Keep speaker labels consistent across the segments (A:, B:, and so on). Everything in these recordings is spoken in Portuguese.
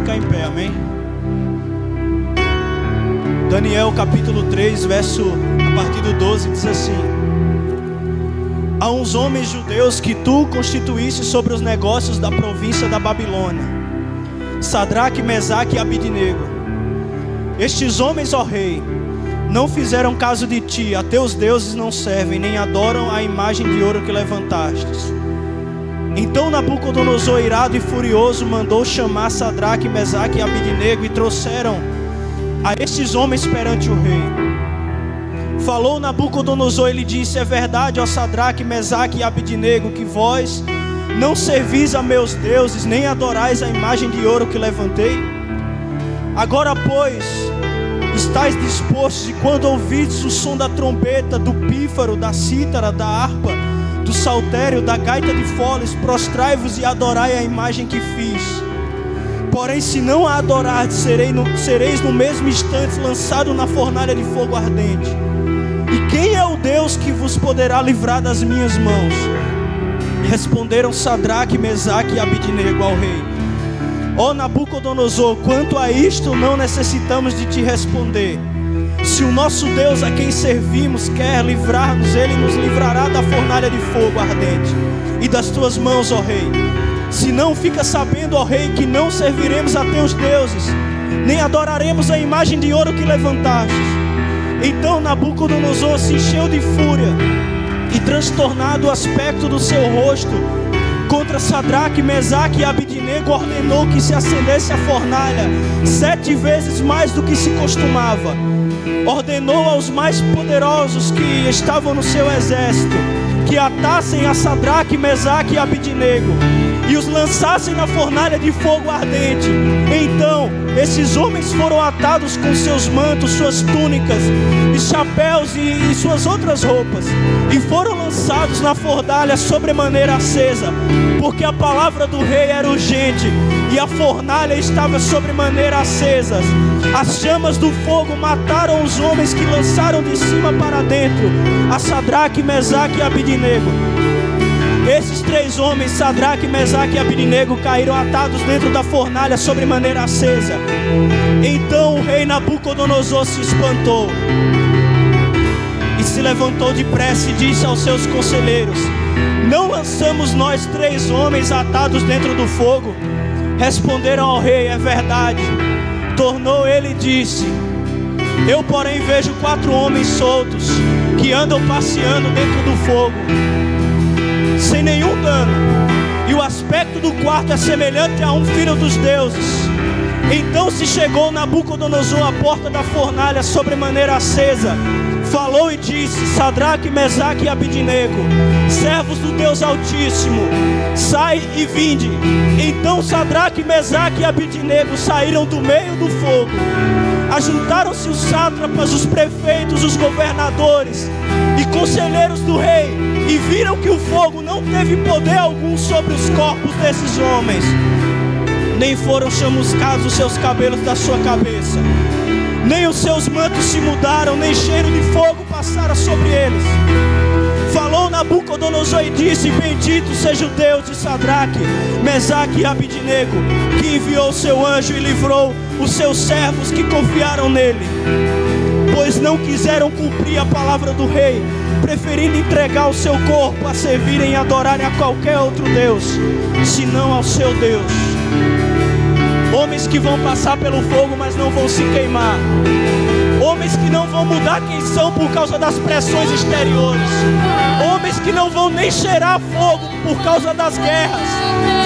A: ficar em pé, amém? Daniel capítulo 3, a partir do 12, diz assim: há uns homens judeus que tu constituíste sobre os negócios da província da Babilônia, Sadraque, Mesaque e Abidnego. Estes homens, ó rei, não fizeram caso de ti, a teus deuses não servem, nem adoram a imagem de ouro que levantastes. Então Nabucodonosor, irado e furioso, mandou chamar Sadraque, Mesaque e Abidnego, e trouxeram a estes homens perante o rei. Falou Nabucodonosor, ele disse: é verdade, ó Sadraque, Mesaque e Abidnego, que vós não servis a meus deuses, nem adorais a imagem de ouro que levantei? Agora, pois, estáis dispostos, e quando ouvides o som da trombeta, do pífaro, da cítara, da harpa, do saltério, da gaita de foles, prostrai-vos e adorai a imagem que fiz. Porém, se não a adorardes, sereis no mesmo instante lançado na fornalha de fogo ardente. E quem é o Deus que vos poderá livrar das minhas mãos? Responderam Sadraque, Mesaque e Abidnego ao rei: ó Nabucodonosor, quanto a isto não necessitamos de te responder. Se o nosso Deus a quem servimos quer livrar-nos, ele nos livrará da fornalha de fogo ardente e das tuas mãos, ó rei. Se não, fica sabendo, ó rei, que não serviremos a teus deuses, nem adoraremos a imagem de ouro que levantastes. Então Nabucodonosor se encheu de fúria, e transtornado o aspecto do seu rosto contra Sadraque, Mesaque e Abidnego, ordenou que se acendesse a fornalha 7 vezes mais do que se costumava. Ordenou aos mais poderosos que estavam no seu exército que atassem a Sadraque, Mesaque e Abidnego e os lançassem na fornalha de fogo ardente. Então esses homens foram atados com seus mantos, suas túnicas e chapéus e suas outras roupas, e foram lançados na fornalha sobremaneira acesa, porque a palavra do rei era urgente e a fornalha estava sobremaneira acesa. As chamas do fogo mataram os homens que lançaram de cima para dentro a Sadraque, Mesaque e Abidnego. Esses 3 homens, Sadraque, Mesaque e Abidnego, caíram atados dentro da fornalha sobremaneira acesa. Então o rei Nabucodonosor se espantou e se levantou depressa e disse aos seus conselheiros: não lançamos nós 3 homens atados dentro do fogo? Responderam ao rei: é verdade. Tornou ele e disse: eu porém vejo 4 homens soltos que andam passeando dentro do fogo sem nenhum dano, e o aspecto do quarto é semelhante a um filho dos deuses. Então se chegou Nabucodonosor à porta da fornalha sobremaneira acesa, falou e disse: Sadraque, Mesaque e Abidnego, servos do Deus Altíssimo, sai e vinde. Então Sadraque, Mesaque e Abidnego saíram do meio do fogo. Ajuntaram-se os sátrapas, os prefeitos, os governadores e conselheiros do rei, e viram que o fogo não teve poder algum sobre os corpos desses homens, nem foram chamuscados os seus cabelos da sua cabeça, nem os seus mantos se mudaram, nem cheiro de fogo passara sobre eles. Falou Nabucodonosor e disse: bendito seja o Deus de Sadraque, Mesaque e Abidnego, que enviou seu anjo e livrou os seus servos que confiaram nele, pois não quiseram cumprir a palavra do rei, preferindo entregar o seu corpo a servirem e adorarem a qualquer outro Deus, senão ao seu Deus. Homens que vão passar pelo fogo, mas não vão se queimar. Homens que não vão mudar quem são por causa das pressões exteriores. Homens que não vão nem cheirar fogo por causa das guerras.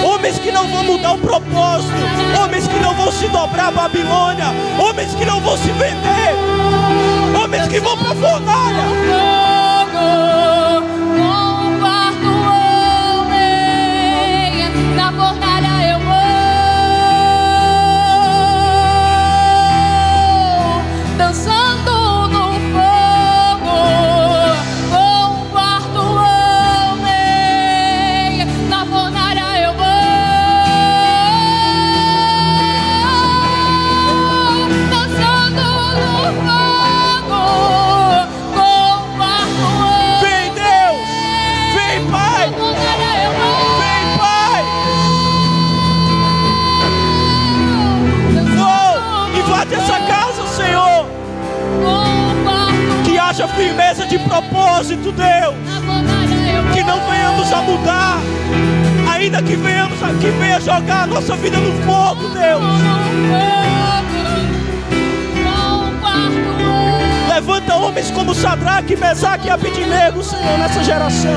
A: Homens que não vão mudar o propósito. Homens que não vão se dobrar a Babilônia. Homens que não vão se vender. Homens que vão para a fornalha.
B: Vender
A: haja firmeza de propósito, Deus. Que não venhamos a mudar, ainda que venha jogar a nossa vida no fogo, Deus. Levanta homens como Sadraque, Mesaque e Abednego, Senhor, nessa geração.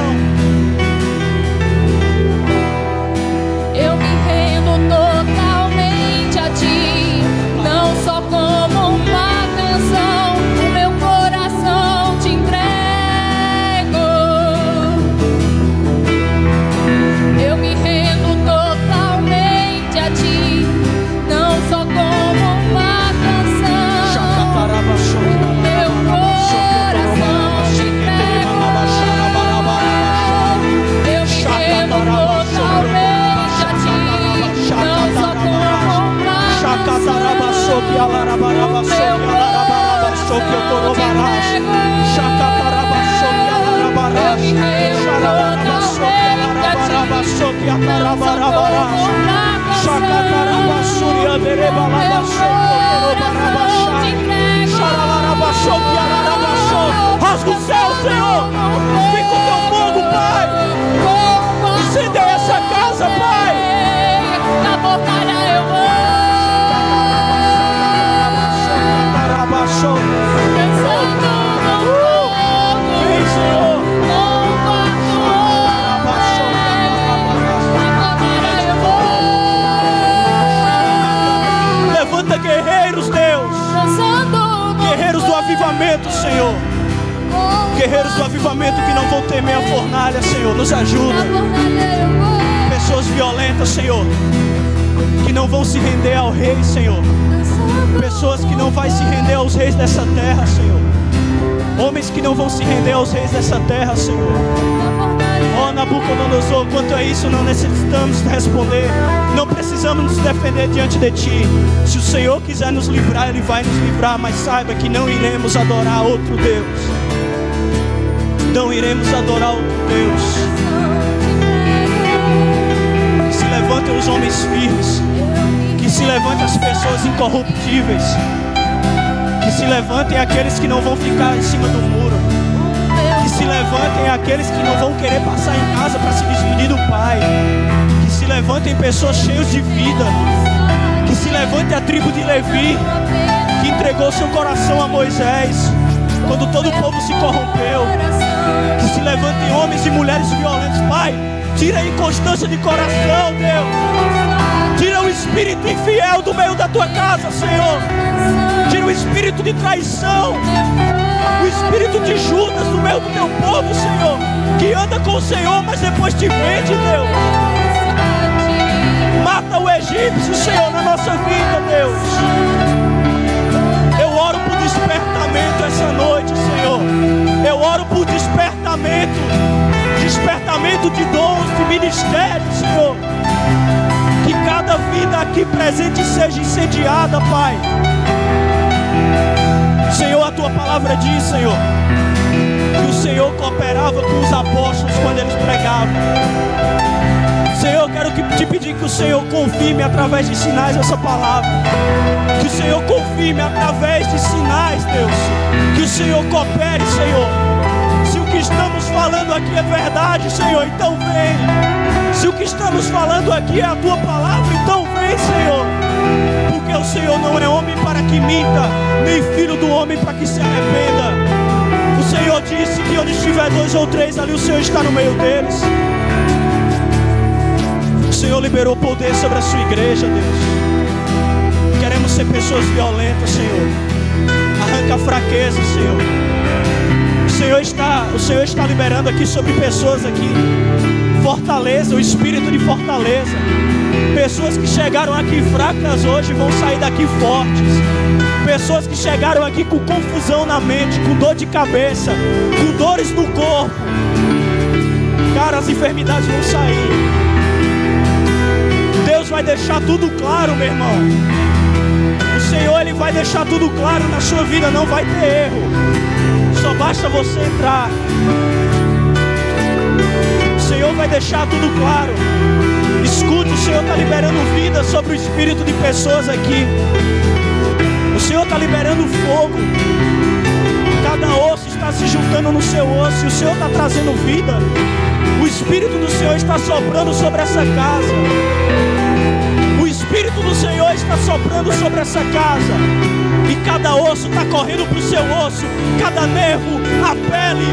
B: Eu me rendo totalmente a Ti, não só como uma canção, o meu coração Te entrego. Eu me rendo totalmente a Ti, não só como uma canção, o meu coração Te entrego. Eu me rendo totalmente a Ti, não só como uma canção, o meu coração Te entrego. Eu me rendo totalmente a Ti, não só como uma canção, o meu coração Te entrego.
A: Rasga o céu, Senhor. Vem com teu fogo, Pai. Incendeia essa casa, Pai.
B: Na batalha eu vou, dançando no fogo.
A: Vem, Senhor.
B: Na batalha eu vou,
A: Levanta guerreiros, Deus.
B: dançando no
A: Guerreiros do avivamento, Senhor. Guerreiros do avivamento que não vão temer a fornalha, Senhor. Nos ajuda. Pessoas violentas, Senhor, que não vão se render ao rei, Senhor. Pessoas que não vão se render aos reis dessa terra, Senhor. Homens que não vão se render aos reis dessa terra, Senhor. Oh, Nabucodonosor, quanto a isso não necessitamos responder. Não precisamos nos defender diante de Ti. Se o Senhor quiser nos livrar, Ele vai nos livrar. Mas saiba que não iremos adorar outro Deus. Não iremos adorar outro Deus. Que se levantem os homens firmes. Que se levantem as pessoas incorruptíveis. Que se levantem aqueles que não vão ficar em cima do muro. Que se levantem aqueles que não vão querer passar em casa para se despedir do Pai. Que se levantem pessoas cheias de vida. Que se levante a tribo de Levi, que entregou seu coração a Moisés quando todo o povo se corrompeu. Que se levantem homens e mulheres violentos. Pai, tira a inconstância de coração, Deus. Tira o espírito infiel do meio da tua casa, Senhor. Tira o espírito de traição, o espírito de Judas do meio do teu povo, Senhor, que anda com o Senhor, mas depois te vende, Deus. Mata o egípcio, Senhor, na nossa vida, Deus. Eu oro por despertamento essa noite, Senhor. Eu oro por despertamento. Despertamento de dons, de ministério, Senhor. Que cada vida aqui presente seja incendiada, Pai. Senhor, a Tua palavra diz, Senhor, que o Senhor cooperava com os apóstolos quando eles pregavam. Senhor, eu quero te pedir que o Senhor confirme através de sinais essa palavra. Que o Senhor confirme através de sinais, Deus. Que o Senhor coopere, Senhor. Se o que estamos falando aqui é verdade, Senhor, então vem. Se o que estamos falando aqui é a Tua palavra, então vem, Senhor. Porque o Senhor não é homem para que minta, nem filho do homem para que se arrependa. O Senhor disse que onde estiver 2 ou 3, ali o Senhor está no meio deles. O Senhor liberou poder sobre a sua igreja, Deus. Queremos ser pessoas violentas, Senhor. Arranca a fraqueza, Senhor. O Senhor está liberando aqui sobre pessoas aqui fortaleza, o espírito de fortaleza. Pessoas que chegaram aqui fracas hoje vão sair daqui fortes. Pessoas que chegaram aqui com confusão na mente, com dor de cabeça, com dores no corpo. Cara, as enfermidades vão sair. Deus vai deixar tudo claro, meu irmão. O Senhor, Ele vai deixar tudo claro na sua vida, não vai ter erro. Só basta você entrar. O Senhor vai deixar tudo claro. Escute, o Senhor está liberando vida sobre o espírito de pessoas aqui. O Senhor está liberando fogo. cada osso está se juntando no seu osso e o Senhor está trazendo vida. O Espírito do Senhor está soprando sobre essa casa. O Espírito do Senhor está soprando sobre essa casa. E cada osso está correndo para o seu osso, cada nervo, a pele.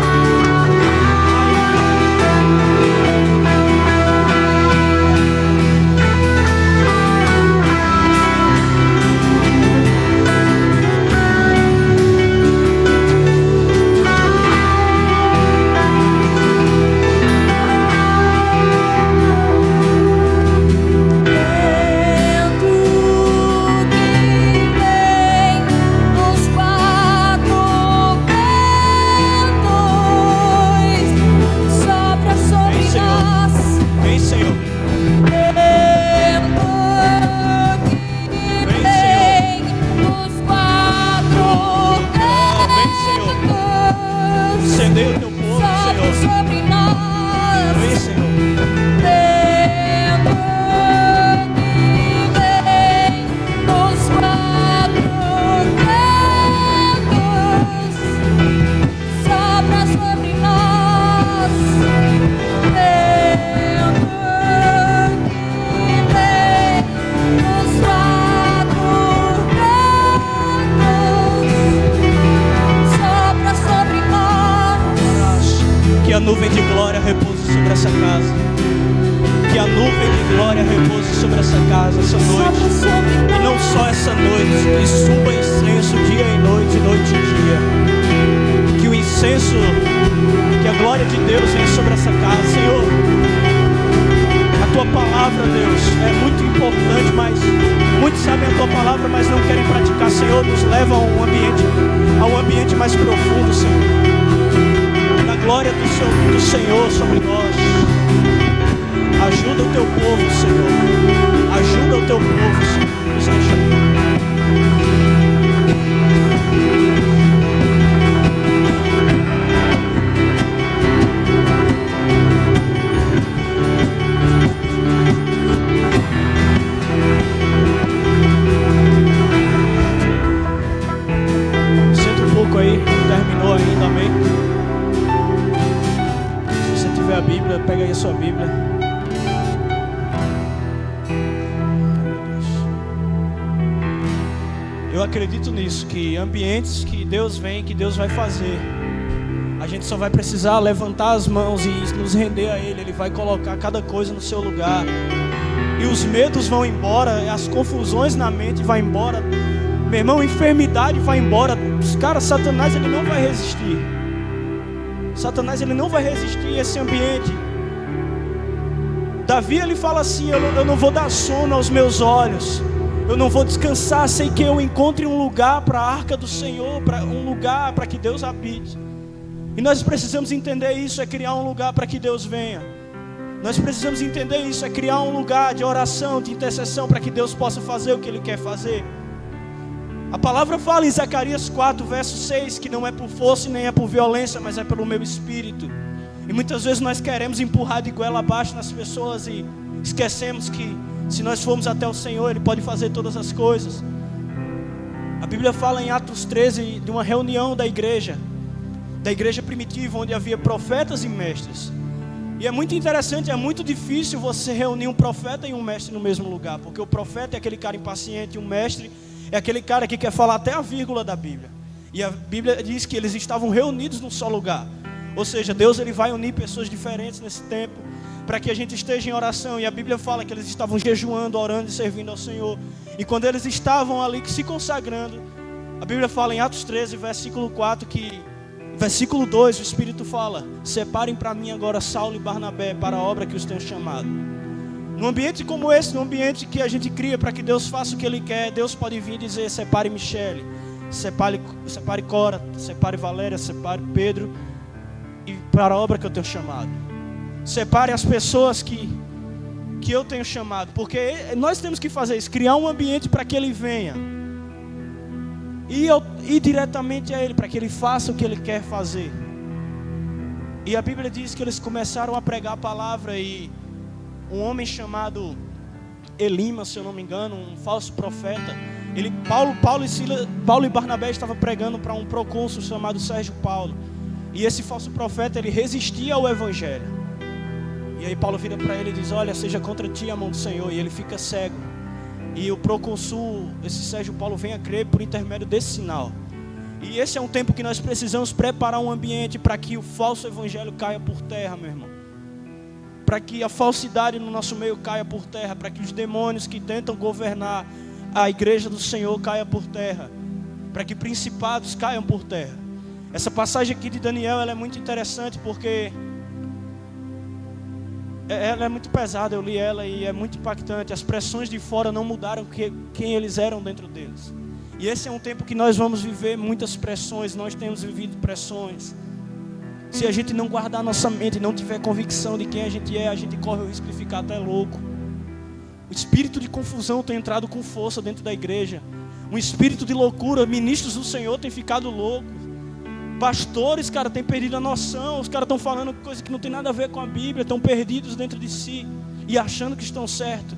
A: Que a nuvem de glória repouse sobre essa casa. Que a nuvem de glória repouse sobre essa casa essa noite. E não só essa noite, que suba incenso dia e noite e dia. Que o incenso, que a glória de Deus venha sobre essa casa, Senhor. A tua palavra, Deus, é muito importante, mas muitos sabem a tua palavra, mas não querem praticar. Senhor, nos leva a um ambiente mais profundo, Senhor. Glória do Senhor sobre nós. Ajuda o teu povo, Senhor. Ajuda o teu povo, Senhor. Nos ajuda. Senta um pouco aí, não terminou ainda, amém? A Bíblia, pega aí a sua Bíblia. Eu acredito nisso, que ambientes que Deus vem, que Deus vai fazer, a gente só vai precisar levantar as mãos e nos render a Ele. Ele vai colocar cada coisa no seu lugar. E os medos vão embora, as confusões na mente vão embora. Meu irmão, enfermidade vai embora. Cara, Satanás, ele não vai resistir. Satanás, ele não vai resistir a esse ambiente. Davi, ele fala assim: eu não vou dar sono aos meus olhos, eu não vou descansar sem que eu encontre um lugar para a arca do Senhor, para um lugar para que Deus habite. E nós precisamos entender isso, é criar um lugar para que Deus venha. Nós precisamos entender isso, é criar um lugar de oração, de intercessão, para que Deus possa fazer o que Ele quer fazer. A palavra fala em Zacarias 4, verso 6, que não é por força e nem é por violência, mas é pelo meu espírito. E muitas vezes nós queremos empurrar de goela abaixo nas pessoas e esquecemos que se nós formos até o Senhor, Ele pode fazer todas as coisas. A Bíblia fala em Atos 13 de uma reunião da igreja primitiva, onde havia profetas e mestres. E é muito interessante, é muito difícil você reunir um profeta e um mestre no mesmo lugar, porque o profeta é aquele cara impaciente e o mestre é aquele cara que quer falar até a vírgula da Bíblia. E a Bíblia diz que eles estavam reunidos num só lugar. Ou seja, Deus, ele vai unir pessoas diferentes nesse tempo, para que a gente esteja em oração. E a Bíblia fala que eles estavam jejuando, orando e servindo ao Senhor. E quando eles estavam ali se consagrando, a Bíblia fala em Atos 13, versículo 4, versículo 2, o Espírito fala: separem para mim agora Saulo e Barnabé para a obra que os tenho chamado. Num ambiente como esse, num ambiente que a gente cria para que Deus faça o que Ele quer, Deus pode vir e dizer: separe Michele, separe Cora, separe Valéria, separe Pedro, e para a obra que eu tenho chamado. Separe as pessoas que eu tenho chamado, porque nós temos que fazer isso, criar um ambiente para que Ele venha. E eu ir diretamente a Ele, para que Ele faça o que Ele quer fazer. E a Bíblia diz que eles começaram a pregar a palavra, e um homem chamado Elima, se eu não me engano, um falso profeta, Paulo e Barnabé estavam pregando para um procônsul chamado Sérgio Paulo. E esse falso profeta, ele resistia ao evangelho. E aí Paulo vira para ele e diz: olha, seja contra ti a mão do Senhor. E ele fica cego. E o procônsul, esse Sérgio Paulo, vem a crer por intermédio desse sinal. E esse é um tempo que nós precisamos preparar um ambiente para que o falso evangelho caia por terra, meu irmão. Para que a falsidade no nosso meio caia por terra. Para que os demônios que tentam governar a igreja do Senhor caia por terra. Para que principados caiam por terra. Essa passagem aqui de Daniel, ela é muito interessante porque ela é muito pesada. Eu li ela e é muito impactante. As pressões de fora não mudaram quem eles eram dentro deles. E esse é um tempo que nós vamos viver muitas pressões. Nós temos vivido pressões. Se a gente não guardar nossa mente e não tiver convicção de quem a gente corre o risco de ficar até louco. O espírito de confusão tem entrado com força dentro da igreja. Um espírito de loucura. Ministros do Senhor têm ficado loucos. Pastores, cara, têm perdido a noção. Os caras estão falando coisa que não tem nada a ver com a Bíblia. Estão perdidos dentro de si e achando que estão certos.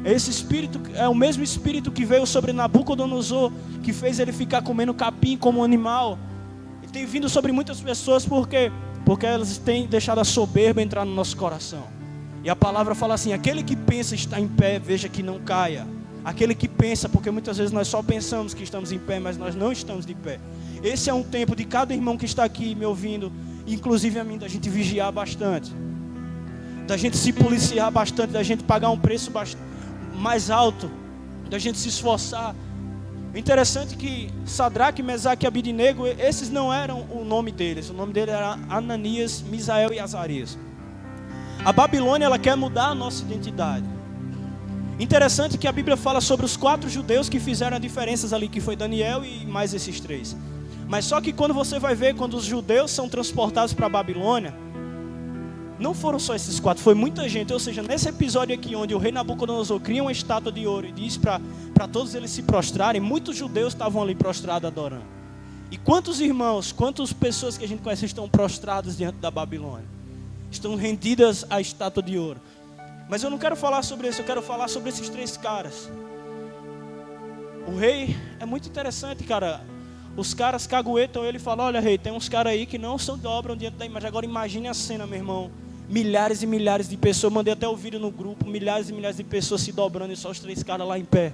A: Esse espírito é o mesmo espírito que veio sobre Nabucodonosor, que fez ele ficar comendo capim como um animal. Ele tem vindo sobre muitas pessoas porque elas têm deixado a soberba entrar no nosso coração. E a palavra fala assim: aquele que pensa estar em pé, veja que não caia. Aquele que pensa, porque muitas vezes nós só pensamos que estamos em pé, mas nós não estamos de pé. Esse é um tempo de cada irmão que está aqui me ouvindo, inclusive a mim, da gente vigiar bastante, da gente se policiar bastante, da gente pagar um preço mais alto, da gente se esforçar. O interessante é que Sadraque, Mesaque e Abidnego, esses não eram o nome deles. O nome deles era Ananias, Misael e Azarias. A Babilônia, ela quer mudar a nossa identidade. Interessante que a Bíblia fala sobre os 4 judeus que fizeram as diferenças ali, que foi Daniel e mais esses 3. Mas só que quando você vai ver, quando os judeus são transportados para a Babilônia, não foram só esses 4, foi muita gente. Ou seja, nesse episódio aqui, onde o rei Nabucodonosor cria uma estátua de ouro e diz para todos eles se prostrarem, muitos judeus estavam ali prostrados adorando. E quantos irmãos, quantas pessoas que a gente conhece estão prostrados diante da Babilônia? Estão rendidas à estátua de ouro. Mas eu não quero falar sobre isso, eu quero falar sobre esses 3 caras. O rei é muito interessante, cara. Os caras caguetam ele e falam: olha, rei, tem uns caras aí que não se dobram diante da imagem. Agora imagine a cena, meu irmão. Milhares e milhares de pessoas, mandei até o vídeo no grupo, milhares e milhares de pessoas se dobrando e só os 3 caras lá em pé.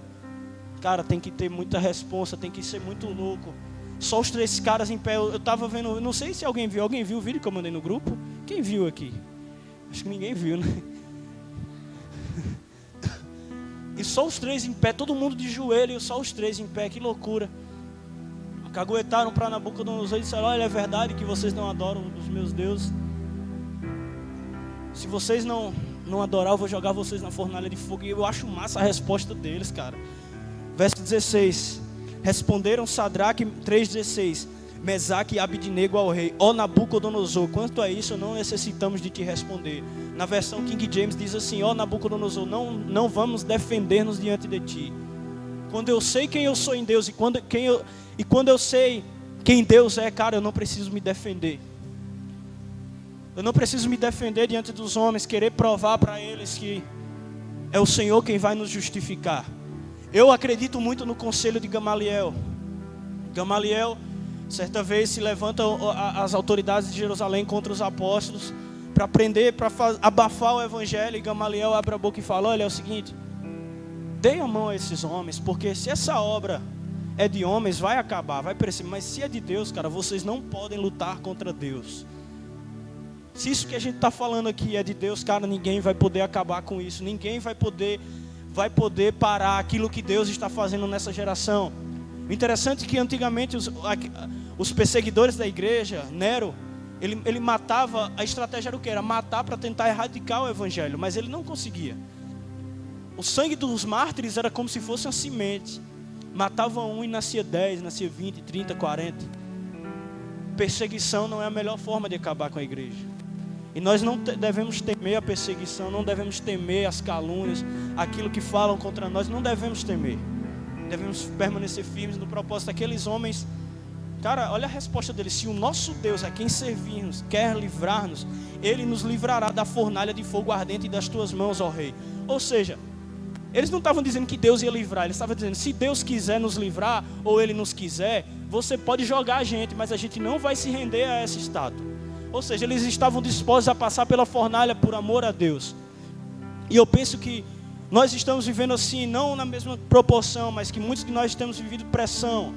A: Cara, tem que ter muita responsa, tem que ser muito louco. Só os 3 caras em pé. Eu tava vendo, não sei se alguém viu o vídeo que eu mandei no grupo? Quem viu aqui? Acho que ninguém viu, né? E só os 3 em pé, todo mundo de joelho, só os 3 em pé, que loucura. Caguetaram para Nabucodonosor e disseram: olha, é verdade que vocês não adoram os meus deuses. Se vocês não adorar, eu vou jogar vocês na fornalha de fogo. E eu acho massa a resposta deles, cara. Verso 16: responderam Sadraque, 3,16, Mesaque e Abidnego ao rei: ó Nabucodonosor, quanto a isso não necessitamos de te responder. Na versão King James diz assim: ó Nabucodonosor, não vamos defender-nos diante de ti. Quando eu sei quem eu sou em Deus e quando eu sei quem Deus é, cara, eu não preciso me defender. Eu não preciso me defender diante dos homens, querer provar para eles que é o Senhor quem vai nos justificar. Eu acredito muito no conselho de Gamaliel. Gamaliel, certa vez, se levantam as autoridades de Jerusalém contra os apóstolos para prender, para abafar o evangelho. E Gamaliel abre a boca e fala: olha, é o seguinte, deem a mão a esses homens, porque se essa obra é de homens, vai acabar, vai perecer. Mas se é de Deus, cara, vocês não podem lutar contra Deus. Se isso que a gente está falando aqui é de Deus, cara, ninguém vai poder acabar com isso. Ninguém vai poder parar aquilo que Deus está fazendo nessa geração. O interessante é que antigamente os perseguidores da igreja, Nero, ele matava, a estratégia era o quê? Era matar para tentar erradicar o evangelho, mas ele não conseguia. O sangue dos mártires era como se fosse uma semente. Matava um e nascia 10, nascia 20, 30, 40. Perseguição não é a melhor forma de acabar com a igreja. E nós não devemos temer a perseguição, não devemos temer as calúnias, aquilo que falam contra nós, não devemos temer. Devemos permanecer firmes no propósito daqueles homens. Cara, olha a resposta deles: se o nosso Deus, a quem servimos, quer livrar-nos, Ele nos livrará da fornalha de fogo ardente das tuas mãos, ó rei. Ou seja, Eles não estavam dizendo que Deus ia livrar, eles estavam dizendo, se Deus quiser nos livrar, ou Ele nos quiser, você pode jogar a gente, mas a gente não vai se render a essa estátua. Ou seja, eles estavam dispostos a passar pela fornalha por amor a Deus. E eu penso que nós estamos vivendo assim, não na mesma proporção, mas que muitos de nós temos vivido pressão.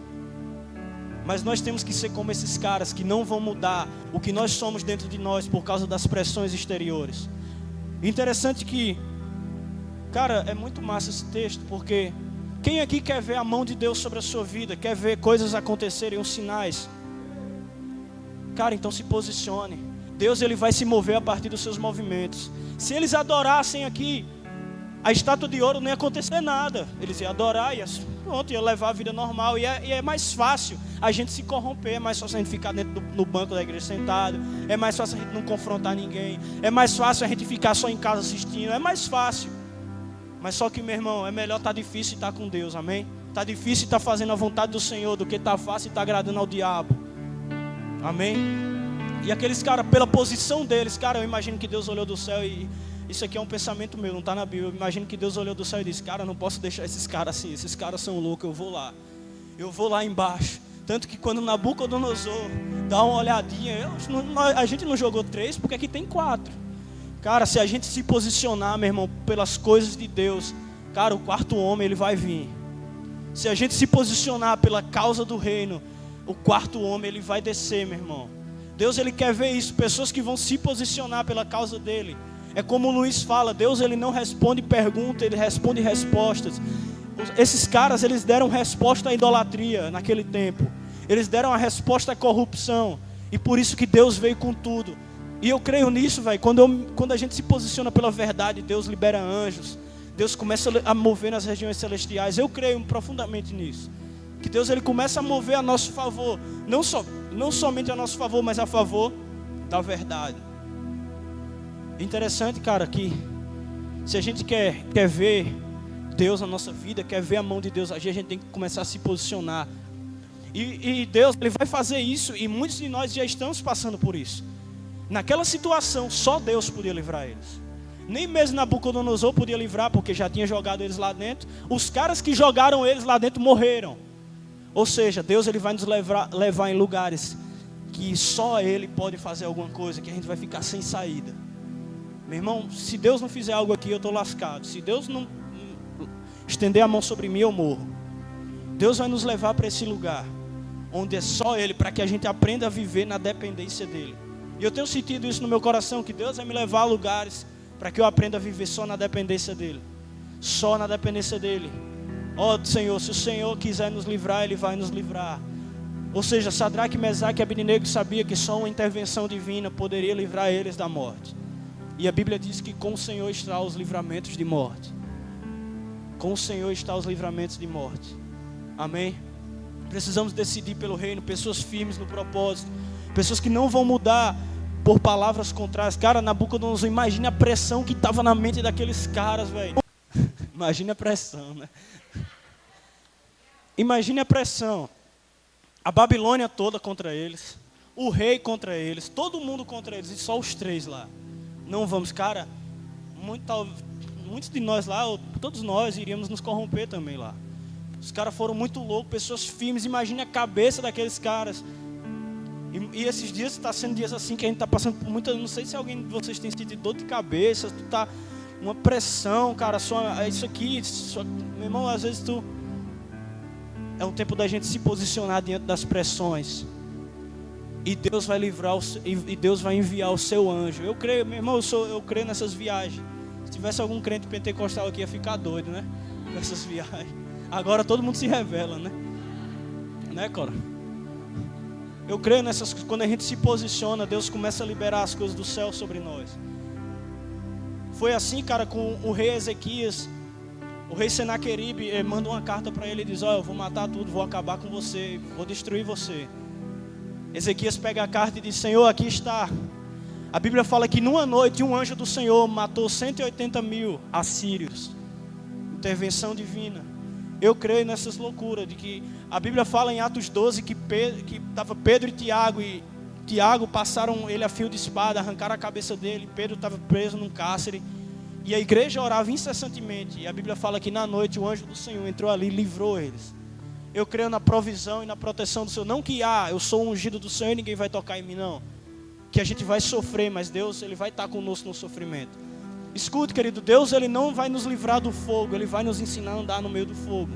A: Mas nós temos que ser como esses caras que não vão mudar o que nós somos dentro de nós por causa das pressões exteriores. Interessante que, cara, é muito massa esse texto, porque quem aqui quer ver a mão de Deus sobre a sua vida, quer ver coisas acontecerem, os sinais? Cara, então se posicione. Deus, Ele vai se mover a partir dos seus movimentos. Se eles adorassem aqui, a estátua de ouro não ia acontecer nada. Eles iam adorar, ia levar a vida normal. E é mais fácil a gente se corromper. É mais fácil a gente ficar no banco da igreja sentado. É mais fácil a gente não confrontar ninguém. É mais fácil a gente ficar só em casa assistindo. É mais fácil. Mas só que, meu irmão, é melhor estar difícil e estar com Deus, amém? Está difícil estar fazendo a vontade do Senhor do que está fácil e estar agradando ao diabo. Amém? E aqueles caras, pela posição deles, cara, eu imagino que Deus olhou do céu e... Isso aqui é um pensamento meu, não está na Bíblia. Eu imagino que Deus olhou do céu e disse, cara, não posso deixar esses caras assim. Esses caras são loucos, eu vou lá embaixo. Tanto que quando Nabucodonosor dá uma olhadinha, a gente não jogou 3 porque aqui tem 4. Cara, se a gente se posicionar, meu irmão, pelas coisas de Deus, cara, o 4º homem, ele vai vir. Se a gente se posicionar pela causa do reino, o 4º homem, ele vai descer, meu irmão. Deus, ele quer ver isso, pessoas que vão se posicionar pela causa dele. É como o Luiz fala, Deus, ele não responde perguntas, ele responde respostas. Esses caras, eles deram resposta à idolatria naquele tempo. Eles deram a resposta à corrupção. E por isso que Deus veio com tudo. E eu creio nisso, velho. Quando a gente se posiciona pela verdade, Deus libera anjos. Deus começa a mover nas regiões celestiais. Eu creio profundamente nisso. Que Deus, ele começa a mover a nosso favor. Não somente a nosso favor, mas a favor da verdade. Interessante, cara, que se a gente quer ver Deus na nossa vida, quer ver a mão de Deus agir, a gente tem que começar a se posicionar. E Deus, ele vai fazer isso, e muitos de nós já estamos passando por isso. Naquela situação, só Deus podia livrar eles. Nem mesmo Nabucodonosor podia livrar, porque já tinha jogado eles lá dentro. Os caras que jogaram eles lá dentro morreram. Ou seja, Deus, ele vai nos levar em lugares que só Ele pode fazer alguma coisa, que a gente vai ficar sem saída. Meu irmão, se Deus não fizer algo aqui, eu estou lascado. Se Deus não estender a mão sobre mim, eu morro. Deus vai nos levar para esse lugar, onde é só Ele, para que a gente aprenda a viver na dependência dEle. E eu tenho sentido isso no meu coração, que Deus vai me levar a lugares, para que eu aprenda a viver só na dependência dEle. Só na dependência dEle. Ó Senhor, se o Senhor quiser nos livrar, Ele vai nos livrar. Ou seja, Sadraque, Mesaque e Abednego sabia que só uma intervenção divina poderia livrar eles da morte. E a Bíblia diz que com o Senhor está os livramentos de morte. Com o Senhor está os livramentos de morte. Amém? Precisamos decidir pelo reino, pessoas firmes no propósito, pessoas que não vão mudar por palavras contrárias. Cara, Nabucodonosor, imagine a pressão que estava na mente daqueles caras, velho. Imagine a pressão, né? Imagine a pressão. A Babilônia toda contra eles, o rei contra eles, todo mundo contra eles, e só os 3 lá. Não vamos, cara, muitos de nós lá, todos nós iríamos nos corromper também lá. Os caras foram muito loucos, pessoas firmes. Imagine a cabeça daqueles caras. E esses dias está sendo dias assim que a gente está passando por muita. Não sei se alguém de vocês tem sentido dor de cabeça, tu tá uma pressão, cara, só isso aqui, meu irmão, às vezes é um tempo da gente se posicionar diante das pressões. E Deus vai livrar, e Deus vai enviar o seu anjo. Eu creio, meu irmão, eu creio nessas viagens. Se tivesse algum crente pentecostal aqui, ia ficar doido, né? Com essas viagens. Agora todo mundo se revela, né? Né, Cora? Eu creio nessas coisas. Quando a gente se posiciona, Deus começa a liberar as coisas do céu sobre nós. Foi assim, cara, com o rei Ezequias. O rei Senaqueribe manda uma carta para ele e diz: eu vou matar tudo, vou acabar com você, vou destruir você. Ezequias pega a carta e diz: Senhor, aqui está. A Bíblia fala que numa noite um anjo do Senhor matou 180 mil assírios. Intervenção divina. Eu creio nessas loucuras de que a Bíblia fala em Atos 12 que estava Pedro e Tiago passaram ele a fio de espada, arrancaram a cabeça dele. Pedro estava preso num cárcere E a igreja orava incessantemente. E a Bíblia fala que na noite o anjo do Senhor entrou ali e livrou eles. Eu creio na provisão e na proteção do Senhor. Não que eu sou um ungido do Senhor e ninguém vai tocar em mim, não. Que a gente vai sofrer, mas Deus, Ele vai estar conosco no sofrimento. Escute, querido, Deus, Ele não vai nos livrar do fogo, Ele vai nos ensinar a andar no meio do fogo.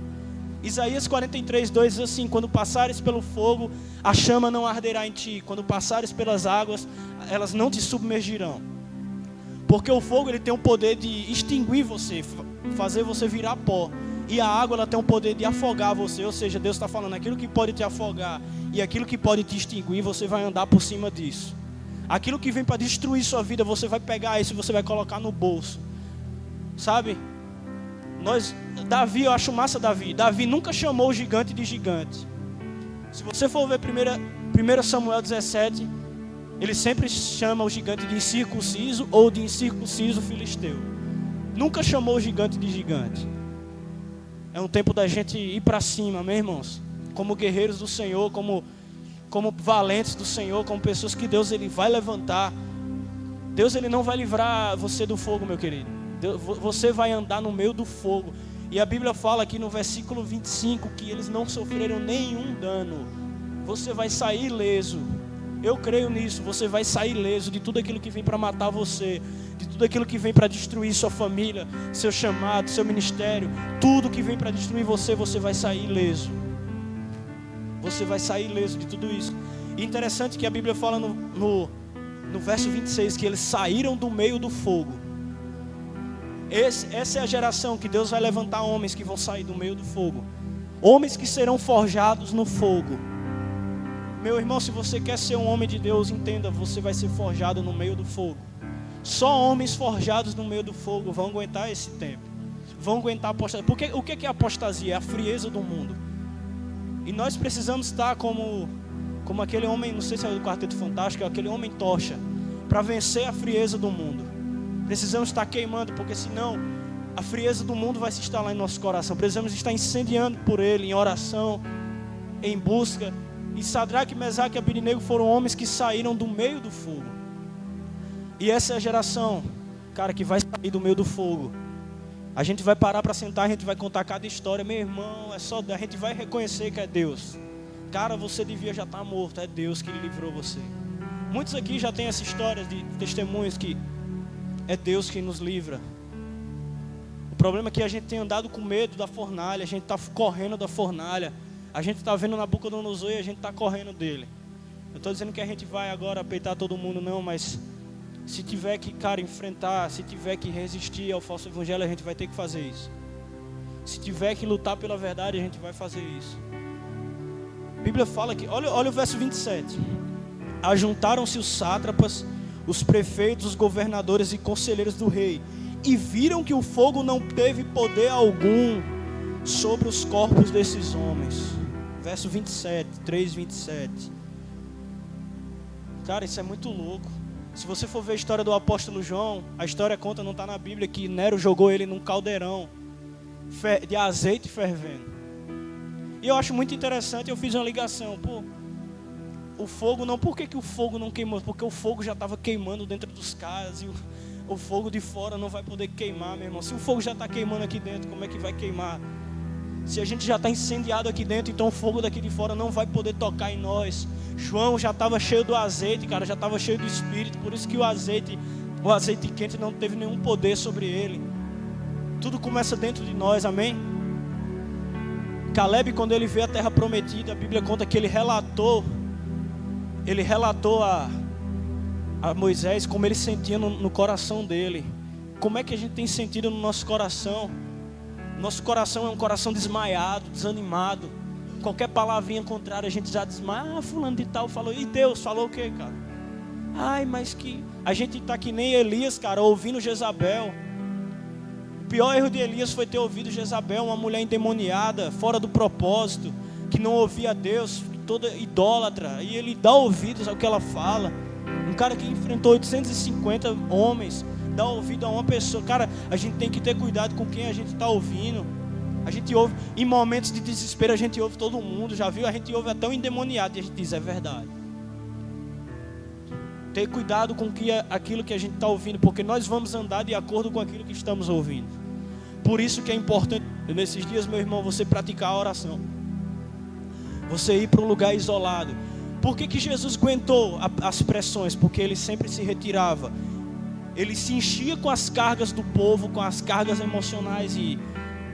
A: Isaías 43:2 diz assim: quando passares pelo fogo, a chama não arderá em ti. Quando passares pelas águas, elas não te submergirão. Porque o fogo, ele tem o poder de extinguir você, fazer você virar pó. E a água, ela tem o poder de afogar você. Ou seja, Deus está falando, aquilo que pode te afogar e aquilo que pode te extinguir, você vai andar por cima disso. Aquilo que vem para destruir sua vida, você vai pegar isso e você vai colocar no bolso. Sabe? Davi, eu acho massa Davi. Davi nunca chamou o gigante de gigante. Se você for ver 1 Samuel 17, ele sempre chama o gigante de incircunciso ou de incircunciso filisteu. Nunca chamou o gigante de gigante. É um tempo da gente ir para cima, meus irmãos. Como guerreiros do Senhor, como valentes do Senhor, como pessoas que Deus, Ele vai levantar. Deus, Ele não vai livrar você do fogo, meu querido. Você vai andar no meio do fogo. E a Bíblia fala aqui no versículo 25 que eles não sofreram nenhum dano. Você vai sair ileso. Eu creio nisso. Você vai sair ileso de tudo aquilo que vem para matar você, de tudo aquilo que vem para destruir sua família, seu chamado, seu ministério. Tudo que vem para destruir você, você vai sair ileso. Você vai sair ileso de tudo isso. E interessante que a Bíblia fala no verso 26 que eles saíram do meio do fogo. Essa é a geração que Deus vai levantar, homens que vão sair do meio do fogo. Homens que serão forjados no fogo. Meu irmão, se você quer ser um homem de Deus, entenda, você vai ser forjado no meio do fogo. Só homens forjados no meio do fogo vão aguentar esse tempo. Vão aguentar a apostasia. Porque o que é apostasia? É a frieza do mundo. E nós precisamos estar como aquele homem, não sei se é do Quarteto Fantástico, aquele homem tocha, para vencer a frieza do mundo. Precisamos estar queimando, porque senão a frieza do mundo vai se instalar em nosso coração. Precisamos estar incendiando por ele, em oração, em busca. E Sadraque, Mesaque e Abednego foram homens que saíram do meio do fogo. E essa é a geração, cara, que vai sair do meio do fogo. A gente vai parar para sentar, a gente vai contar cada história. Meu irmão, a gente vai reconhecer que é Deus. Cara, você devia já estar morto, é Deus que livrou você. Muitos aqui já têm essa história de testemunhos que é Deus que nos livra. O problema é que a gente tem andado com medo da fornalha, a gente está correndo da fornalha. A gente está vendo Nabucodonosor e a gente está correndo dele. Eu estou dizendo que a gente vai agora peitar todo mundo, não, mas se tiver que, cara, enfrentar, se tiver que resistir ao falso evangelho, a gente vai ter que fazer isso. Se tiver que lutar pela verdade, a gente vai fazer isso. A Bíblia fala que, olha o verso 27. Ajuntaram-se os sátrapas, os prefeitos, os governadores e conselheiros do rei, e viram que o fogo não teve poder algum sobre os corpos desses homens. Verso 27, 3:27. Cara, isso é muito louco. Se você for ver a história do apóstolo João, a história conta, não está na Bíblia, que Nero jogou ele num caldeirão de azeite fervendo. E eu acho muito interessante, eu fiz uma ligação, o fogo não, por que o fogo não queimou? Porque o fogo já estava queimando dentro dos caras e o fogo de fora não vai poder queimar, meu irmão. Se o fogo já está queimando aqui dentro, como é que vai queimar? Se a gente já está incendiado aqui dentro, então o fogo daqui de fora não vai poder tocar em nós. João já estava cheio do azeite, cara, já estava cheio do Espírito, por isso que o azeite quente não teve nenhum poder sobre ele. Tudo começa dentro de nós, amém? Caleb, quando ele vê a terra prometida, a Bíblia conta que ele relatou a Moisés como ele sentia no coração dele. Como é que a gente tem sentido no nosso coração? Nosso coração é um coração desmaiado, desanimado. Qualquer palavrinha contrária a gente já desmaia. Fulano de tal falou. E Deus falou o quê, cara? Ai, mas que... A gente está que nem Elias, cara, ouvindo Jezabel. O pior erro de Elias foi ter ouvido Jezabel, uma mulher endemoniada, fora do propósito, que não ouvia Deus, toda idólatra. E ele dá ouvidos ao que ela fala. Um cara que enfrentou 850 homens, dá ouvido a uma pessoa. Cara, a gente tem que ter cuidado com quem a gente está ouvindo. A gente ouve, em momentos de desespero, a gente ouve todo mundo, já viu? A gente ouve até um endemoniado e a gente diz, é verdade. Ter cuidado com aquilo que a gente está ouvindo, porque nós vamos andar de acordo com aquilo que estamos ouvindo. Por isso que é importante, nesses dias, meu irmão, você praticar a oração. Você ir para um lugar isolado. Por que Jesus aguentou as pressões? Porque ele sempre se retirava. Ele se enchia com as cargas do povo, com as cargas emocionais, e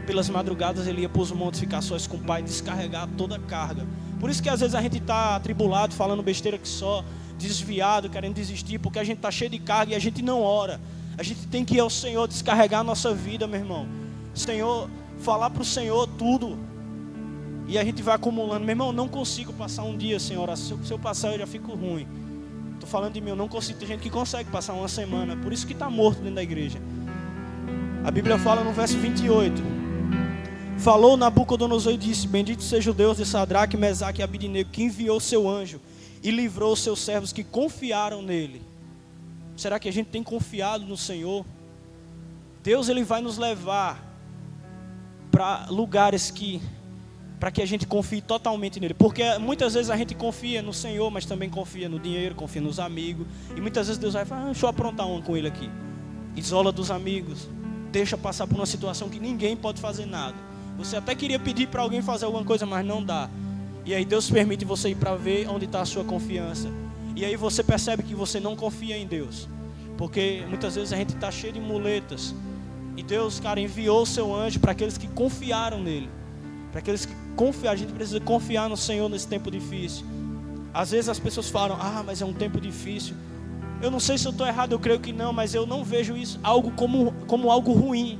A: pelas madrugadas ele ia para os montes ficar sós com o Pai, descarregar toda a carga. Por isso que às vezes a gente está atribulado, falando besteira que só, desviado, querendo desistir, porque a gente está cheio de carga e a gente não ora. A gente tem que ir ao Senhor descarregar a nossa vida, meu irmão. Senhor, falar para o Senhor tudo. E a gente vai acumulando. Meu irmão, não consigo passar um dia sem oração. Se eu passar, eu já fico ruim. Estou falando de mim, eu não consigo. Tem gente que consegue passar uma semana. Por isso que está morto dentro da igreja. A Bíblia fala no verso 28. Falou Nabucodonosor e disse: bendito seja o Deus de Sadraque, Mesaque e Abidnego, que enviou seu anjo e livrou os seus servos que confiaram nele. Será que a gente tem confiado no Senhor? Deus, ele vai nos levar para lugares para que a gente confie totalmente nele. Porque muitas vezes a gente confia no Senhor, mas também confia no dinheiro, confia nos amigos. E muitas vezes Deus vai falar: deixa eu aprontar uma com ele aqui. Isola dos amigos. Deixa passar por uma situação que ninguém pode fazer nada. Você até queria pedir para alguém fazer alguma coisa, mas não dá. E aí Deus permite você ir para ver onde está a sua confiança. E aí você percebe que você não confia em Deus. Porque muitas vezes a gente está cheio de muletas. E Deus, cara, enviou o seu anjo para aqueles que confiaram nele. Para aqueles que confiaram. A gente precisa confiar no Senhor nesse tempo difícil. Às vezes as pessoas falam: mas é um tempo difícil. Eu não sei se eu estou errado, eu creio que não. Mas eu não vejo isso como algo ruim.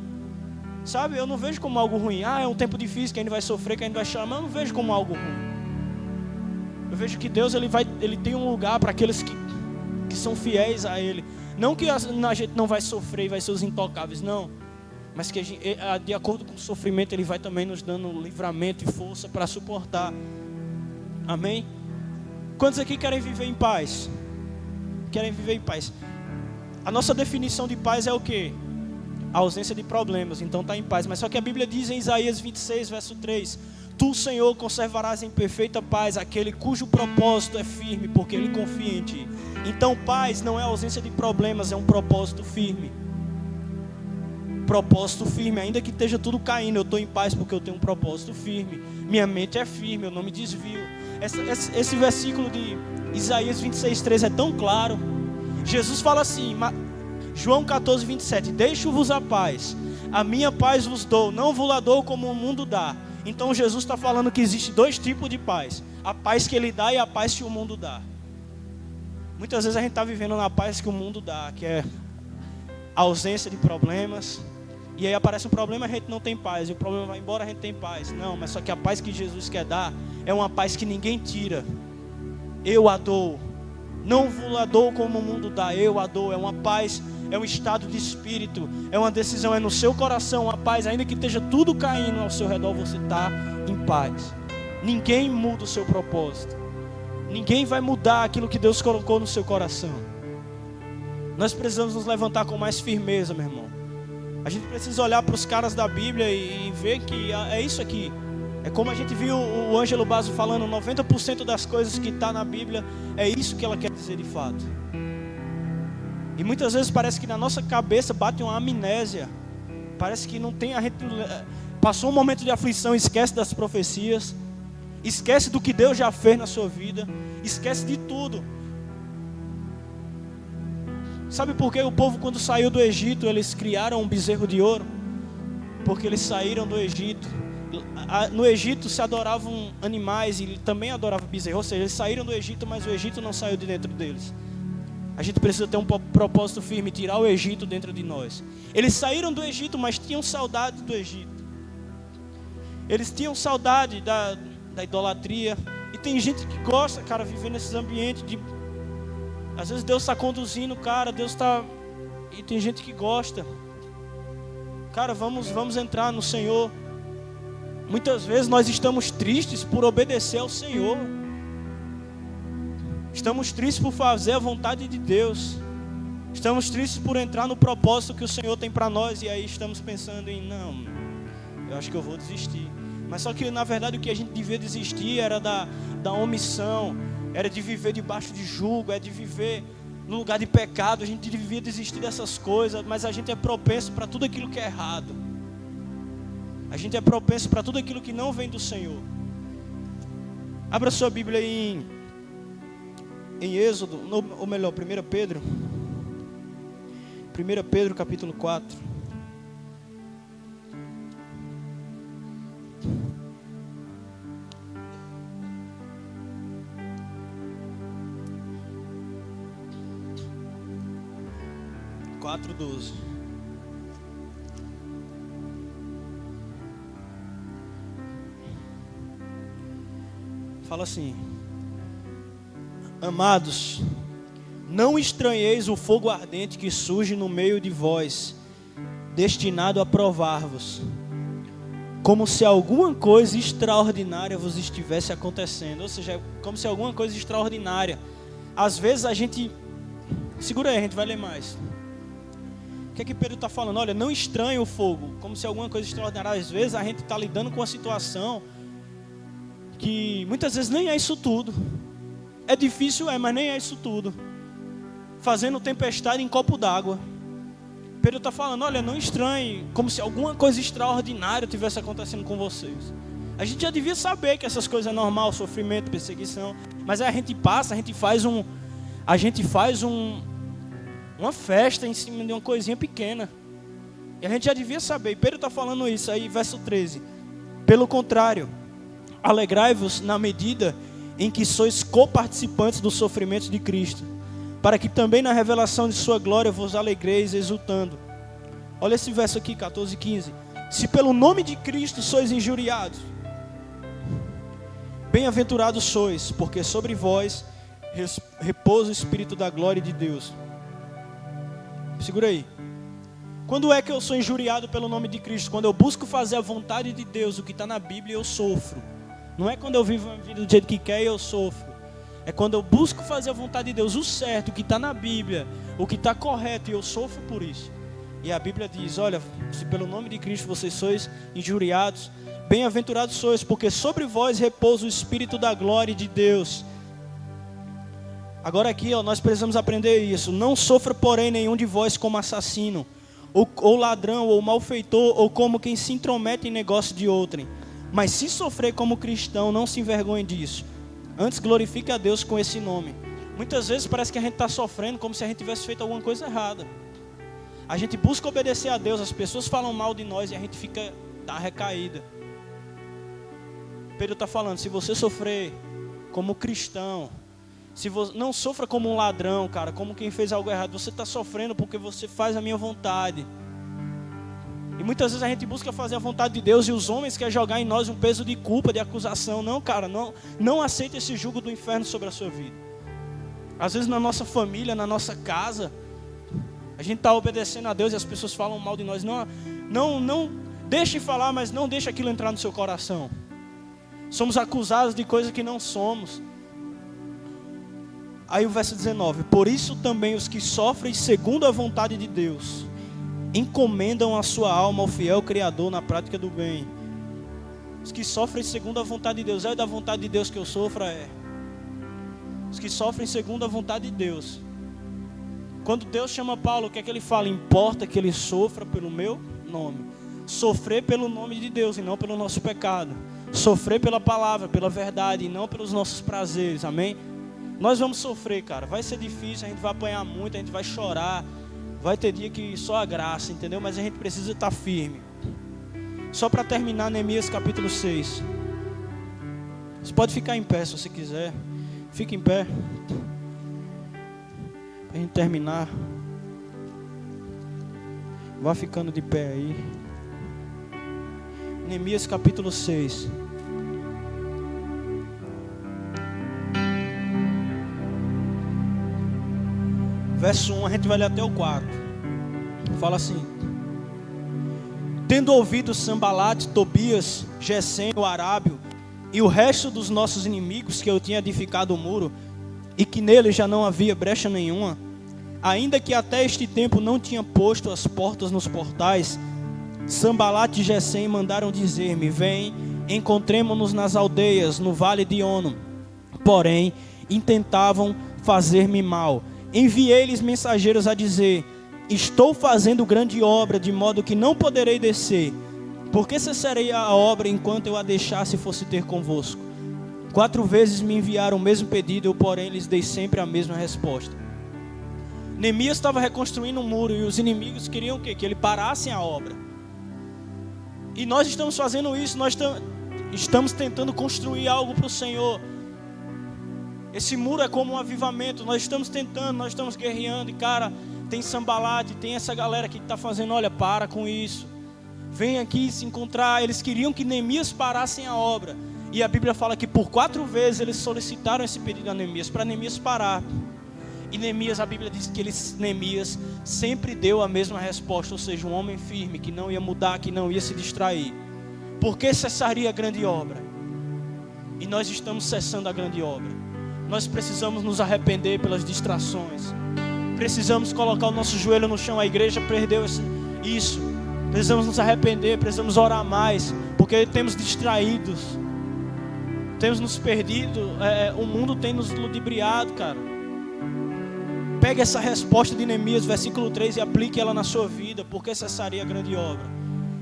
A: Sabe, eu não vejo como algo ruim. É um tempo difícil, que a gente vai sofrer, que a gente vai chorar. Mas eu não vejo como algo ruim. Eu vejo que Deus ele tem um lugar para aqueles que são fiéis a Ele. Não que a gente não vai sofrer e vai ser os intocáveis, não. Mas que de acordo com o sofrimento, Ele vai também nos dando livramento e força para suportar. Amém? Quantos aqui querem viver em paz? Querem viver em paz? A nossa definição de paz é o quê? A ausência de problemas. Então está em paz. Mas só que a Bíblia diz em Isaías 26, verso 3: Tu, Senhor, conservarás em perfeita paz aquele cujo propósito é firme, porque ele confia em Ti. Então paz não é ausência de problemas, é um propósito firme. Propósito firme, ainda que esteja tudo caindo, eu estou em paz porque eu tenho um propósito firme. Minha mente é firme, eu não me desvio. Esse versículo de Isaías 26:3 é tão claro. Jesus fala assim, João 14:27: Deixo-vos a paz, a minha paz vos dou, não vos la dou como o mundo dá. Então Jesus está falando que existe dois tipos de paz: a paz que Ele dá e a paz que o mundo dá. Muitas vezes a gente está vivendo na paz que o mundo dá, que é a ausência de problemas. E aí aparece um problema, a gente não tem paz. E o problema vai embora, a gente tem paz. Não, mas só que a paz que Jesus quer dar é uma paz que ninguém tira. Eu a dou. Não vos a dou como o mundo dá, eu a dou. É uma paz, é um estado de espírito, é uma decisão, é no seu coração uma paz. Ainda que esteja tudo caindo ao seu redor, você está em paz. Ninguém muda o seu propósito. Ninguém vai mudar aquilo que Deus colocou no seu coração. Nós precisamos nos levantar com mais firmeza, meu irmão. A gente precisa olhar para os caras da Bíblia e ver que é isso aqui. É como a gente viu o Ângelo Basso falando: 90% das coisas que está na Bíblia é isso que ela quer dizer de fato. E muitas vezes parece que na nossa cabeça bate uma amnésia. Parece que não tem, a gente passou um momento de aflição, esquece das profecias, esquece do que Deus já fez na sua vida, esquece de tudo. Sabe por que o povo, quando saiu do Egito, eles criaram um bezerro de ouro? Porque eles saíram do Egito. No Egito se adoravam animais e também adoravam bezerro. Ou seja, eles saíram do Egito, mas o Egito não saiu de dentro deles. A gente precisa ter um propósito firme, tirar o Egito dentro de nós. Eles saíram do Egito, mas tinham saudade do Egito. Eles tinham saudade da idolatria. E tem gente que gosta, cara, viver nesses ambientes de... Às vezes Deus está conduzindo, cara, Deus está... E tem gente que gosta. Cara, vamos entrar no Senhor. Muitas vezes nós estamos tristes por obedecer ao Senhor. Estamos tristes por fazer a vontade de Deus. Estamos tristes por entrar no propósito que o Senhor tem para nós. E aí estamos pensando em, não, eu acho que eu vou desistir. Mas só que na verdade o que a gente devia desistir era da omissão. Era de viver debaixo de jugo, é de viver no lugar de pecado, a gente devia desistir dessas coisas, mas a gente é propenso para tudo aquilo que é errado. A gente é propenso para tudo aquilo que não vem do Senhor. Abra sua Bíblia aí em Êxodo, ou melhor, 1 Pedro. 1 Pedro capítulo 4. Quatro 12. Fala assim: amados, não estranheis o fogo ardente que surge no meio de vós, destinado a provar-vos, como se alguma coisa extraordinária vos estivesse acontecendo. Ou seja, como se alguma coisa extraordinária. Às vezes a gente... Segura aí, a gente vai ler mais. O que é que Pedro está falando? Olha, não estranhe o fogo, como se alguma coisa extraordinária. Às vezes a gente está lidando com uma situação que muitas vezes nem é isso tudo. É difícil, mas nem é isso tudo. Fazendo tempestade em copo d'água. Pedro está falando, olha, não estranhe, como se alguma coisa extraordinária estivesse acontecendo com vocês. A gente já devia saber que essas coisas é normal, sofrimento, perseguição. Mas aí a gente passa, a gente faz uma festa em cima de uma coisinha pequena. E a gente já devia saber. E Pedro está falando isso aí, verso 13. Pelo contrário, alegrai-vos na medida em que sois coparticipantes dos sofrimentos de Cristo, para que também na revelação de sua glória vos alegreis exultando. Olha esse verso aqui, 14 e 15. Se pelo nome de Cristo sois injuriados, bem-aventurados sois, porque sobre vós repousa o Espírito da glória de Deus. Segura aí. Quando é que eu sou injuriado pelo nome de Cristo? Quando eu busco fazer a vontade de Deus, o que está na Bíblia, eu sofro. Não é quando eu vivo a vida do jeito que quer e eu sofro. É quando eu busco fazer a vontade de Deus, o certo, o que está na Bíblia, o que está correto, e eu sofro por isso. E a Bíblia diz, olha, se pelo nome de Cristo vocês sois injuriados, bem-aventurados sois, porque sobre vós repousa o Espírito da glória de Deus. Agora aqui, nós precisamos aprender isso. Não sofra, porém, nenhum de vós como assassino, ou ladrão, ou malfeitor, ou como quem se intromete em negócio de outrem. Mas se sofrer como cristão, não se envergonhe disso. Antes glorifique a Deus com esse nome. Muitas vezes parece que a gente está sofrendo como se a gente tivesse feito alguma coisa errada. A gente busca obedecer a Deus, as pessoas falam mal de nós e a gente fica da recaída. Pedro está falando, se você sofrer como cristão, se você não sofra como um ladrão, cara, como quem fez algo errado, você está sofrendo porque você faz a minha vontade. E muitas vezes a gente busca fazer a vontade de Deus e os homens querem jogar em nós um peso de culpa, de acusação. Não, cara, não aceita esse jugo do inferno sobre a sua vida. Às vezes na nossa família, na nossa casa, a gente está obedecendo a Deus e as pessoas falam mal de nós. Não deixe falar, mas não deixe aquilo entrar no seu coração. Somos acusados de coisas que não somos. Aí o verso 19. Por isso também os que sofrem segundo a vontade de Deus encomendam a sua alma ao fiel Criador na prática do bem. Os que sofrem segundo a vontade de Deus. É da vontade de Deus que eu sofra? É. Os que sofrem segundo a vontade de Deus. Quando Deus chama Paulo, o que é que ele fala? Importa que ele sofra pelo meu nome. Sofrer pelo nome de Deus e não pelo nosso pecado. Sofrer pela palavra, pela verdade e não pelos nossos prazeres, amém? Nós vamos sofrer, cara, vai ser difícil, a gente vai apanhar muito, a gente vai chorar. Vai ter dia que só a graça, entendeu? Mas a gente precisa estar firme. Só para terminar, Neemias capítulo 6. Você pode ficar em pé se você quiser. Fique em pé. Para a gente terminar. Vá ficando de pé aí. Neemias capítulo 6. Verso 1, a gente vai ler até o 4. Fala assim: tendo ouvido Sambalate, Tobias, Gesem, o Arábio e o resto dos nossos inimigos que eu tinha edificado o muro e que nele já não havia brecha nenhuma, ainda que até este tempo não tinha posto as portas nos portais, Sambalate e Gesem mandaram dizer-me: vem, encontremo-nos nas aldeias, no vale de Ono. Porém, intentavam fazer-me mal, enviei-lhes mensageiros a dizer: estou fazendo grande obra, de modo que não poderei descer. Por que cessarei a obra enquanto eu a deixasse e fosse ter convosco? 4 vezes me enviaram o mesmo pedido, eu porém lhes dei sempre a mesma resposta. Neemias estava reconstruindo um muro e os inimigos queriam o quê? Que ele parasse a obra. E nós estamos fazendo isso, nós estamos tentando construir algo para o Senhor. Esse muro é como um avivamento, nós estamos tentando, nós estamos guerreando. E cara, tem Sambalate, tem essa galera que está fazendo, olha, para com isso. Vem aqui se encontrar. Eles queriam que Neemias parassem a obra. E a Bíblia fala que por 4 vezes eles solicitaram esse pedido a Neemias, para Neemias parar. E Neemias, a Bíblia diz que Neemias sempre deu a mesma resposta, ou seja, um homem firme, que não ia mudar, que não ia se distrair. Por que cessaria a grande obra? E nós estamos cessando a grande obra. Nós precisamos nos arrepender pelas distrações. Precisamos colocar o nosso joelho no chão. A igreja perdeu isso. Precisamos nos arrepender, precisamos orar mais, porque temos distraídos, temos nos perdido, o mundo tem nos ludibriado, cara. Pegue essa resposta de Neemias, versículo 3, e aplique ela na sua vida. Por que cessaria a grande obra?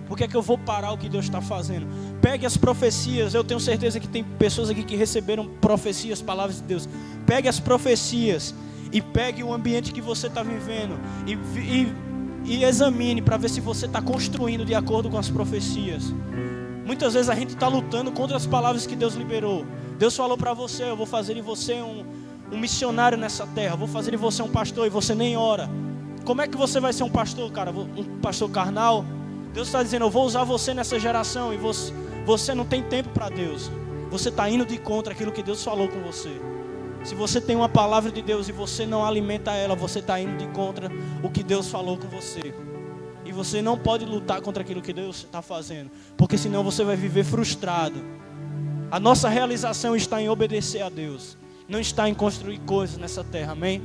A: Por que é que eu vou parar o que Deus está fazendo? Pegue as profecias. Eu tenho certeza que tem pessoas aqui que receberam profecias, palavras de Deus. Pegue as profecias e pegue o ambiente que você está vivendo e examine para ver se você está construindo de acordo com as profecias. Muitas vezes a gente está lutando contra as palavras que Deus liberou. Deus falou para você: eu vou fazer de você um missionário nessa terra, vou fazer de você um pastor, e você nem ora. Como é que você vai ser um pastor, cara? Um pastor carnal? Deus está dizendo: eu vou usar você nessa geração, e você não tem tempo para Deus. Você está indo de contra aquilo que Deus falou com você. Se você tem uma palavra de Deus e você não alimenta ela, você está indo de contra o que Deus falou com você. E você não pode lutar contra aquilo que Deus está fazendo, porque senão você vai viver frustrado. A nossa realização está em obedecer a Deus, não está em construir coisas nessa terra, amém?